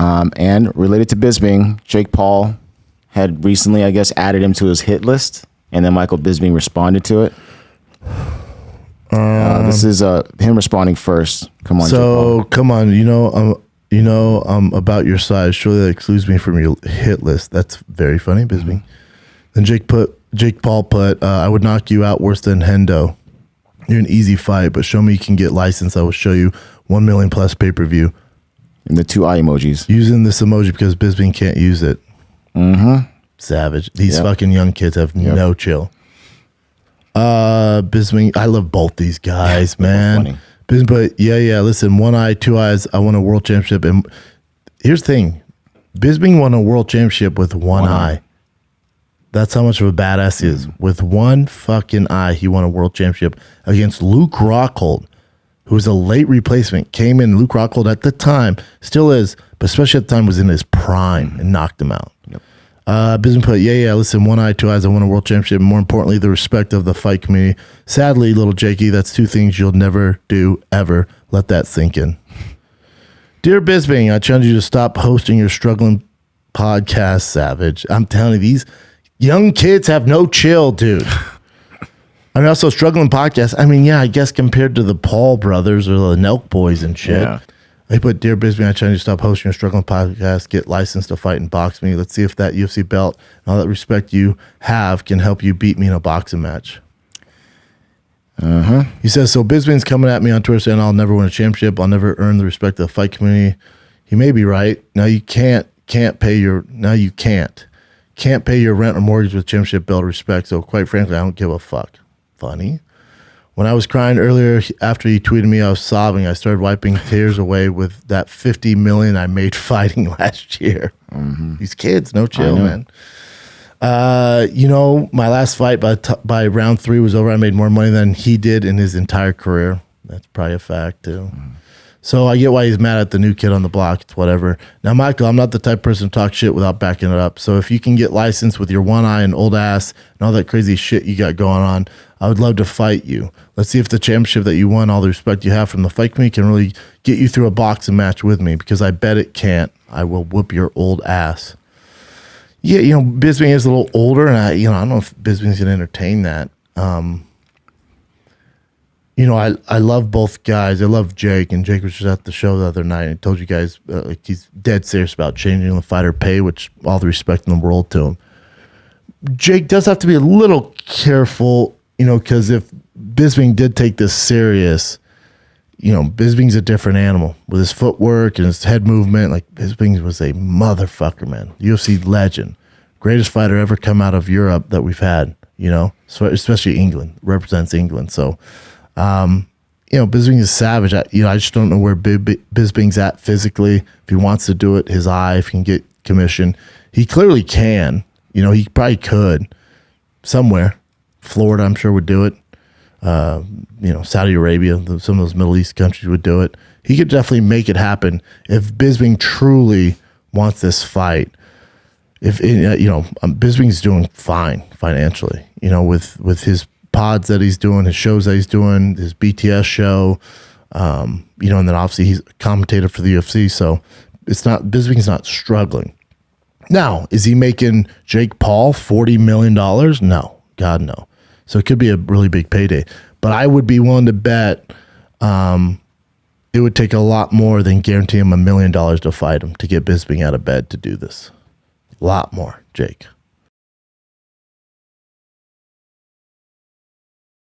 And related to Bisping, Jake Paul had recently, I guess, added him to his hit list, and then Michael Bisping responded to it. This is him responding first. Come on, so Jake Paul. Come on, about your size. Surely that excludes me from your hit list. That's very funny, Bisping. Then Jake Paul put, I would knock you out worse than Hendo. You're an easy fight, but show me you can get licensed. I will show you 1 million plus pay-per-view. And the 2 eye emojis. Using this emoji because Bisping can't use it. Savage. These fucking young kids have no chill. Bisping, I love both these guys, man. Bisping, but listen, 1 eye, 2 eyes. I won a world championship. And here's the thing. Bisping won a world championship with one eye. That's how much of a badass he is. With one fucking eye, he won a world championship against Luke Rockhold, who was a late replacement. Came in, Luke Rockhold at the time, still is, but especially at the time was in his prime and knocked him out. Bisping put, listen, 1 eye, 2 eyes, I won a world championship. And more importantly, the respect of the fight community. Sadly, little Jakey, that's 2 things you'll never do, ever. Let that sink in. Dear Bisping, I challenge you to stop hosting your struggling podcast, Savage. I'm telling you, these young kids have no chill, dude. I mean, also struggling podcast. I mean, I guess compared to the Paul brothers or the Nelk boys and shit. Yeah. They put, Dear Bisping, I challenge you to stop hosting your struggling podcast, get licensed to fight and box me. Let's see if that UFC belt and all that respect you have can help you beat me in a boxing match. He says, so Bisping's coming at me on Twitter saying I'll never win a championship. I'll never earn the respect of the fight community. He may be right. Now you can't pay your rent or mortgage with championship belt respect. So quite frankly, I don't give a fuck. Funny. When I was crying earlier after he tweeted me, I was sobbing. I started wiping tears away with that $50 million I made fighting last year. These kids, no chill, man. My last fight by round 3 was over. I made more money than he did in his entire career. That's probably a fact too. So I get why he's mad at the new kid on the block. It's whatever. Now, Michael, I'm not the type of person to talk shit without backing it up. So if you can get licensed with your 1 eye and old ass and all that crazy shit you got going on, I would love to fight you. Let's see if the championship that you won, all the respect you have from the fight community, can really get you through a boxing match with me, because I bet it can't. I will whoop your old ass. Yeah, Bisping is a little older, and I don't know if Bisping's going to entertain that. I love both guys. I love Jake, and Jake was just at the show the other night and told you guys he's dead serious about changing the fighter pay, which all the respect in the world to him. Jake does have to be a little careful, because if Bisping did take this serious, Bisping's a different animal with his footwork and his head movement. Like, Bisping was a motherfucker, man. UFC legend, greatest fighter ever come out of Europe that we've had. Especially England, represents England. So. Bisping is savage. I just don't know where Bisping's at physically. If he wants to do it, his eye, if he can get commission, he clearly can. He probably could somewhere. Florida, I'm sure, would do it. Saudi Arabia, some of those Middle East countries would do it. He could definitely make it happen if Bisping truly wants this fight. If Bisping's doing fine financially. With his pods that he's doing, his shows that he's doing, his BTS show, and then obviously he's a commentator for the UFC. So Bisping's not struggling. Now, is he making Jake Paul $40 million? No, God, no. So it could be a really big payday. But I would be willing to bet it would take a lot more than guarantee him $1 million to fight him to get Bisping out of bed to do this. A lot more, Jake.